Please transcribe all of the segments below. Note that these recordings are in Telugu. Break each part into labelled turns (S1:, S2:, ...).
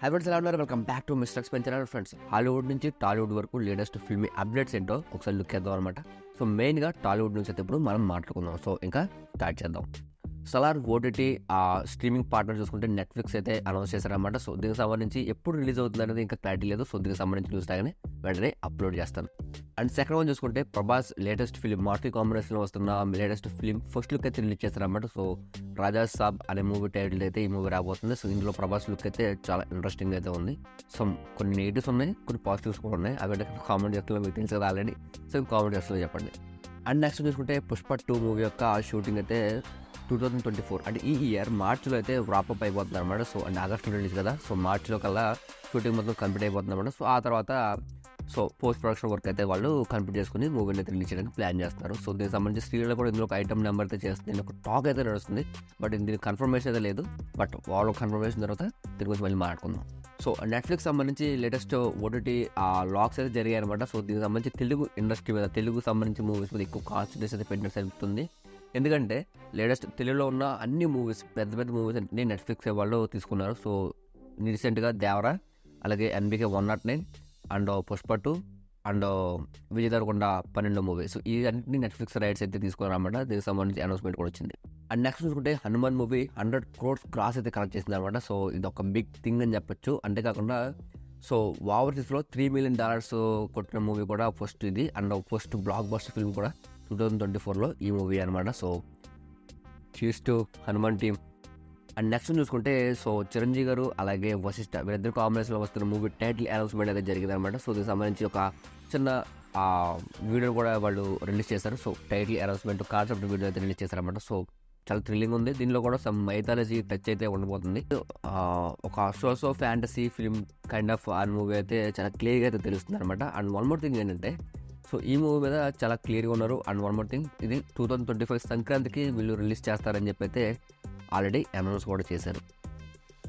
S1: హై ఫ్రెండ్స్, ఎలా ఉన్నారు? Welcome back to mister Spencer. Friends, Hollywood నుంచి టాలీవుడ్ వరకు లేటెస్ట్ ఫిల్మీ అప్డేట్స్ ఏంటో ఒకసారి లుక్ చేద్దాం అనమాట. సో మెయిన్గా టాలీవుడ్ నుంచి అయితే ఇప్పుడు మనం మాట్లాడుకుందాం. సో ఇంకా స్టార్ట్ చేద్దాం. సలార్ ఓటీటీ స్ట్రీమింగ్ పార్ట్నర్ చూసుకుంటే నెట్ఫ్లిక్స్ అయితే అనౌన్స్ చేశారనమాట. సో దీనికి సంబంధించి ఎప్పుడు రిలీజ్ అవుతుంది అనేది ఇంకా క్లారిటీ లేదు. సో దీనికి సంబంధించి న్యూస్ లాగానే వెంటనే అప్లోడ్ చేస్తాను. అండ్ సెకండ్ వన్ చూసుకుంటే ప్రభాస్ లేటెస్ట్ ఫిలిం మార్టీ కాంబినేషన్లో వస్తున్న లేటెస్ట్ ఫిలిం ఫస్ట్ లుక్ అయితే రిలీజ్ చేస్తారనమాట. సో రాజా సాబ్ అనే మూవీ టైటిల్ అయితే ఈ మూవీ రాబోతుంది. సో ఇందులో ప్రభాస్ లుక్ అయితే చాలా ఇంట్రెస్టింగ్ అయితే ఉంది. సో కొన్ని నెగిటివ్స్ ఉన్నాయి, కొన్ని పాజిటివ్స్ కూడా ఉన్నాయి. అవి కామెంట్ సెక్షన్లో మీకు తెలుసు కదా ఆల్రెడీ. సో కామెంట్ సెక్షన్లో చెప్పండి. అండ్ నెక్స్ట్ చూసుకుంటే పుష్ప 2 మూవీ యొక్క షూటింగ్ అయితే 2024 అంటే ఈ ఇయర్ మార్చిలో అయితే రాపప్ అయిపోతుంది అనమాట. సో అండ్ ఆగస్ట్లో రిలీజ్ కదా. సో మార్చిలో కల్లా షూటింగ్ మొత్తం కంప్లీట్ అయిపోతుంది అనమాట. సో ఆ తర్వాత పోస్ట్ ప్రొడక్షన్ వర్క్ అయితే వాళ్ళు కంప్లీట్ చేసుకుని మూవీని అయితే రిలీజ్ చేయడానికి ప్లాన్ చేస్తారు. సో దీనికి సంబంధించి స్క్రీన్లో కూడా ఇందులో ఒక ఐటమ్ నెంబర్ అయితే చేస్తుంది. ఒక టాక్ అయితే నడుస్తుంది, బట్ దీనికి కన్ఫర్మేషన్ అయితే లేదు. బట్ వాళ్ళు కన్ఫర్మేషన్ తర్వాత దీని గురించి మళ్ళీ మాట్లాడుకుందాం. సో నెట్ఫ్లిక్స్ సంబంధించి లేటెస్ట్ ఓటీటీ లాక్స్ అయితే జరిగాయి అనమాట. సో దీనికి సంబంధించి తెలుగు ఇండస్ట్రీ మీద, తెలుగు సంబంధించి మూవీస్ మీద ఎక్కువ కాన్సన్ట్రేషన్ అయితే పెట్టినట్టు జరుగుతుంది. ఎందుకంటే లేటెస్ట్ తెలుగులో ఉన్న అన్ని మూవీస్, పెద్ద పెద్ద మూవీస్ అన్ని నెట్ఫ్లిక్స్ వాళ్ళు తీసుకున్నారు. సో రీసెంట్గా దేవరా, అలాగే NBK 109 and Pushpa 2 and Vijay Deverakonda 12 movie. So ఈ అన్ని నెట్ఫ్లిక్స్ రైట్స్ అయితే తీసుకున్నారన్నమాట. దీనికి సంబంధించి అనౌన్స్మెంట్ కూడా వచ్చింది. అండ్ నెక్స్ట్ చూసుకుంటే హనుమాన్ మూవీ 100 crores గ్రాస్ అయితే కలెక్ట్ చేసింది అనమాట. సో ఇది ఒక బిగ్ థింగ్ అని చెప్పొచ్చు. అంతేకాకుండా సో ఓవర్సీస్లో $3 million కొట్టిన మూవీ కూడా ఫస్ట్ ఇది. And first block buster film కూడా 2024లో ఈ మూవీ అనమాట. So cheers to Hanuman team. And next చూసుకుంటే సో చిరంజీవి గారు అలాగే వశిష్ఠ వీరిద్దరు కాంబినేషన్లో వస్తున్న మూవీ టైటిల్ అనౌన్స్మెంట్ అయితే జరిగింది అనమాట. సో దీనికి సంబంధించి ఒక చిన్న వీడియో కూడా వాళ్ళు రిలీజ్ చేశారు. So title announcement concept video అయితే రిలీజ్ చేశారనమాట. సో చాలా థ్రిల్లింగ్ ఉంది. దీనిలో కూడా సమ్ మైథాలజీ టచ్ అయితే ఉండబోతుంది. ఒక socio fantasy film kind of ఆ మూవీ అయితే చాలా క్లియర్గా అయితే తెలుస్తుంది అనమాట. అండ్ వన్ మోర్ థింగ్ ఏంటంటే సో ఈ మూవీ మీద చాలా క్లియర్గా ఉన్నారు. అండ్ వన్ మోర్ థింగ్, ఇది 2025 సంక్రాంతికి వీళ్ళు రిలీజ్ చేస్తారని చెప్పి అయితే ఆల్రెడీ అనౌన్స్ కూడా చేశారు.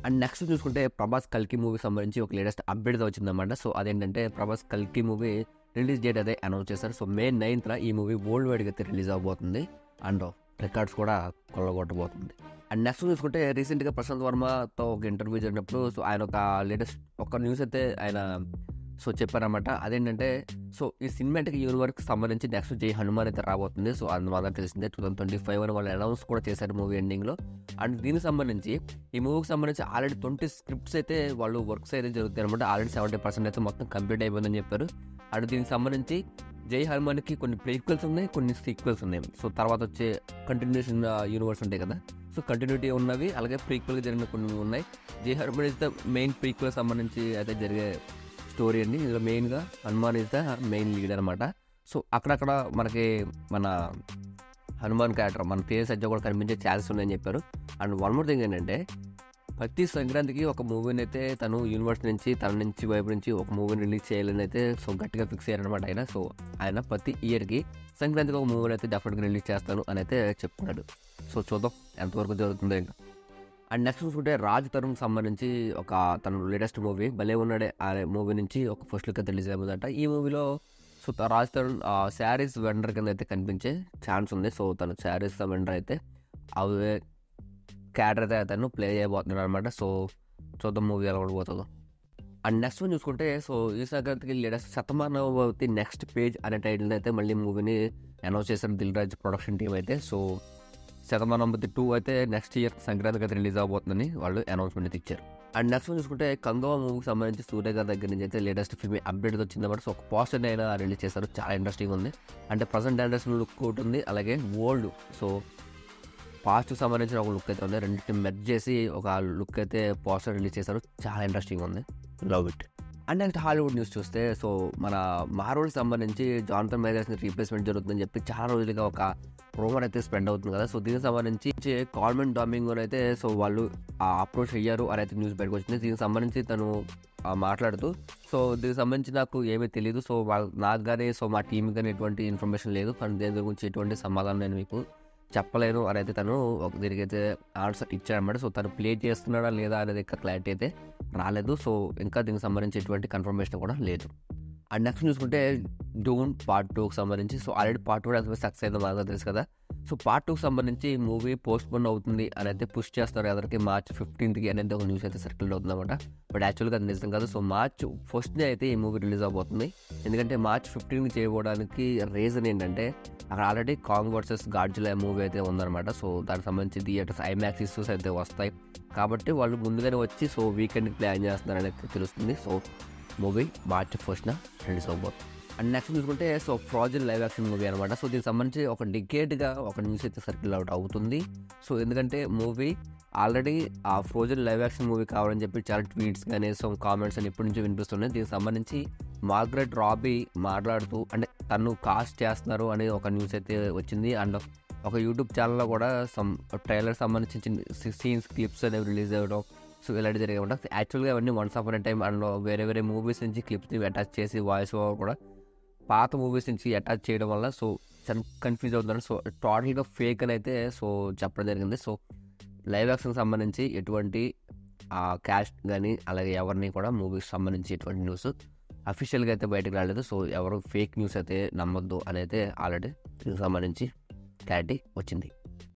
S1: అండ్ నెక్స్ట్ చూసుకుంటే ప్రభాస్ కల్కి మూవీ సంబంధించి ఒక లేటెస్ట్ అప్డేట్ వచ్చిందన్నమాట. సో అదేంటంటే ప్రభాస్ కల్కి మూవీ రిలీజ్ డేట్ అయితే అనౌన్స్ చేశారు. సో May 9th ఈ మూవీ వరల్డ్ వైడ్గా అయితే రిలీజ్ అవబోతుంది. అండ్ రికార్డ్స్ కూడా కొల్లగొట్టబోతుంది. అండ్ నెక్స్ట్ చూసుకుంటే రీసెంట్గా ప్రశాంత్ వర్మతో ఒక ఇంటర్వ్యూ జరిగినప్పుడు సో ఆయన ఒక లేటెస్ట్ ఒక న్యూస్ అయితే ఆయన చెప్పారన్నమాట. అదేంటంటే సో ఈ సినిమాటిక్ యూనివర్స్కి సంబంధించి నెక్స్ట్ జై హనుమాన్ అయితే రాబోతుంది. సో అందువల్ల తెలిసిందే 2025 అని వాళ్ళు అనౌన్స్ కూడా చేశారు మూవీ ఎండింగ్లో. అండ్ దీనికి సంబంధించి ఈ మూవీకి సంబంధించి ఆల్రెడీ 20 స్క్రిప్ట్స్ అయితే వాళ్ళు వర్క్స్ అయితే జరుగుతాయి అనమాట. ఆల్రెడీ 70% అయితే మొత్తం కంప్లీట్ అయిపోయిందని చెప్పారు. అండ్ దీనికి సంబంధించి జై హనుమాన్కి కొన్ని ప్రీక్వెల్స్ ఉన్నాయి, కొన్ని సీక్వెల్స్ ఉన్నాయి. సో తర్వాత వచ్చే కంటిన్యూషన్ యూనివర్స్ ఉంటాయి కదా. సో కంటిన్యూటీ ఉన్నవి, అలాగే ప్రీక్వెల్గా జరిగిన కొన్ని ఉన్నాయి. జై Hanuman is the main prequel సంబంధించి అయితే జరిగే స్టోరీ అండి. ఇందులో మెయిన్గా Hanuman is the main lead అనమాట. సో అక్కడక్కడ మనకి మన హనుమాన్ క్యారెక్టర్ మన పేరు సజ్జ కూడా కనిపించే ఛాన్సెస్ ఉన్నాయని చెప్పారు. అండ్ వన్ మోర్ థింగ్ ఏంటంటే ప్రతి సంక్రాంతికి ఒక మూవీని అయితే తను యూనివర్స్ నుంచి తన నుంచి వైపు నుంచి ఒక మూవీని రిలీజ్ చేయాలని అయితే సో గట్టిగా ఫిక్స్ అయ్యారనమాట ఆయన. సో ఆయన ప్రతి ఇయర్కి సంక్రాంతికి ఒక మూవీని అయితే డెఫినెట్గా రిలీజ్ చేస్తాను అని అయితే చెప్తున్నాడు. సో చూద్దాం ఎంతవరకు జరుగుతుందో ఇంకా. అండ్ నెక్స్ట్ చూసుకుంటే రాజ్ తరుణ్ సంబంధించి ఒక తన లేటెస్ట్ మూవీ భలే ఉన్నాడే ఆ మూవీ నుంచి ఒక ఫస్ట్ లుక్ అయితే రిలీజ్ అయిపోతుందంట. ఈ మూవీలో సో రాజ్ తరుణ్ శారీస్ వెండర్ కింద అయితే కనిపించే ఛాన్స్ ఉంది. సో తను శారీస్ వెండర్ అయితే అవే క్యారెక్టర్ అయితే అతను ప్లే చేయబోతున్నాడు అనమాట. సో చూద్దాం మూవీ ఎలా ఉండబోతుందో. అండ్ నెక్స్ట్ వన్ చూసుకుంటే సో ఈ సంక్రాంతికి లేటెస్ట్ శతమానవతి నెక్స్ట్ పేజ్ అనే టైటిల్ అయితే మళ్ళీ మూవీని అనౌన్స్ చేశారు దిల్ రాజు ప్రొడక్షన్ టీం అయితే. సో శతమానవతి 2 అయితే నెక్స్ట్ ఇయర్ సంక్రాంతికి అయితే రిలీజ్ అవబోతుందని వాళ్ళు అనౌన్స్మెంట్ అయితే ఇచ్చారు. అండ్ నెక్స్ట్ చూసుకుంటే కంగవ మూవీకి సంబంధించి సూర్య గారి దగ్గర నుంచి అయితే లేటెస్ట్ ఫిల్మ్ అప్డేట్ వచ్చిందన్నమాట. సో ఒక పోస్టర్ అయినా రిలీజ్ చేశారు, చాలా ఇంట్రెస్టింగ్ ఉంది. అంటే ప్రజెంట్ జనరేషన్ లుక్ ఒకటి ఉంది, అలాగే ఓల్డ్ సో పాస్ట్కి సంబంధించిన ఒక లుక్ అయితే ఉంది. రెండింటిని మెర్జ్ చేసి ఒక లుక్ అయితే పోస్టర్ రిలీజ్ చేశారు, చాలా ఇంట్రెస్టింగ్ ఉంది, love it. And next Hollywood news చూస్తే సో మన మార్వెల్కి సంబంధించి జానథన్ మేజర్స్ని రీప్లేస్మెంట్ జరుగుతుందని చెప్పి చాలా రోజులుగా ఒక రూమర్ అయితే స్ప్రెడ్ అవుతుంది కదా. సో దీనికి సంబంధించి కాల్మెన్ డామింగ్ అయితే సో వాళ్ళు అప్రోచ్ అయ్యారు అని అయితే న్యూస్ బయటకు వచ్చింది. దీనికి సంబంధించి తను మాట్లాడుతూ సో దీనికి సంబంధించి నాకు ఏమీ తెలియదు, సో నాకు కానీ సో మా టీం కానీ ఎటువంటి ఇన్ఫర్మేషన్ లేదు, కానీ దేని గురించి ఎటువంటి సమాధానం నేను మీకు చెప్పలేను అని అయితే తను దీనికైతే ఆన్సర్ ఇచ్చాడన్నమాట. సో తను ప్లే చేస్తున్నాడా లేదా అనేది ఇంకా క్లారిటీ అయితే రాలేదు. సో ఇంకా దీనికి సంబంధించి ఎటువంటి కన్ఫర్మేషన్ కూడా లేదు. అండ్ నెక్స్ట్ చూసుకుంటే డూన్ పార్ట్ 2కి సంబంధించి సో ఆల్రెడీ పార్ట్ 2 ఎంత సక్సెస్ అయిందో మనకు తెలుసు కదా. సో పార్ట్ 2కి సంబంధించి మూవీ పోస్ట్‌పోన్ అవుతుంది అని అయితే పుష్ చేస్తారు ఎదరికి మార్చ్ 15కి అనేది ఒక న్యూస్ అయితే సర్క్యులేట్ అవుతుందన్నమాట. బట్ యాక్చువల్‌గా అది నిజం కాదు. సో మార్చ్ 1నే అయితే ఈ మూవీ రిలీజ్ అవబోతుంది. ఎందుకంటే మార్చ్ 15కి చేయకపోవడానికి రీజన్ ఏంటంటే అక్కడ already Kong versus Godzilla movie అయితే ఉందన్నమాట. సో దానికి సంబంధించి థియేటర్స్ ఐమాక్స్ ఇష్యూస్ అయితే వస్తాయి. కాబట్టి వాళ్ళు ముందుగానే వచ్చి సో వీకెండ్‌కి ప్లాన్ చేస్తున్నారని అయితే తెలుస్తుంది. సో మూవీ మార్చ్ 1న రిలీజ్ అవబోతుంది. అండ్ నెక్స్ట్ చూసుకుంటే so Frozen live action movie అనమాట. సో దీనికి సంబంధించి ఒక డికేట్గా ఒక న్యూస్ అయితే సర్కిల్ అవుట్ అవుతుంది. సో ఎందుకంటే మూవీ ఆల్రెడీ ఆ ఫ్రోజన్ లైవ్ యాక్షన్ మూవీ కావాలని చెప్పి చాలా ట్వీట్స్ కానీ సో కామెంట్స్ అని ఎప్పటి నుంచో వినిపిస్తున్నాయి. దీనికి సంబంధించి మార్గరెట్ రాబీ మాట్లాడుతూ అంటే తను కాస్ట్ చేస్తున్నారు అనే ఒక న్యూస్ అయితే వచ్చింది. అండ్ ఒక యూట్యూబ్ ఛానల్లో కూడా ట్రైలర్ సంబంధించిన సీన్స్ క్లిప్స్ అనేవి రిలీజ్ అవ్వడం సో ఇలాంటి జరిగాయి. యాక్చువల్గా అవన్నీ once upon a time and వేరే మూవీస్ నుంచి క్లిప్స్ని అటాచ్ చేసి వాయిస్ ఓవర్ కూడా పాత మూవీస్ నుంచి అటాచ్ చేయడం వల్ల సో చాలా కన్ఫ్యూజ్ అవుతున్నారు. సో టోటల్గా ఫేక్ అని అయితే సో చెప్పడం జరిగింది. సో లైవ్ యాక్షన్ సంబంధించి ఎటువంటి క్యాస్ట్ కానీ అలాగే ఎవరిని కూడా మూవీకి సంబంధించి ఎటువంటి న్యూస్ అఫీషియల్గా అయితే బయటకు రాలేదు. సో ఎవరు ఫేక్ న్యూస్ అయితే నమ్మొద్దు అని అయితే ఆల్రెడీ దీనికి సంబంధించి క్లారిటీ వచ్చింది.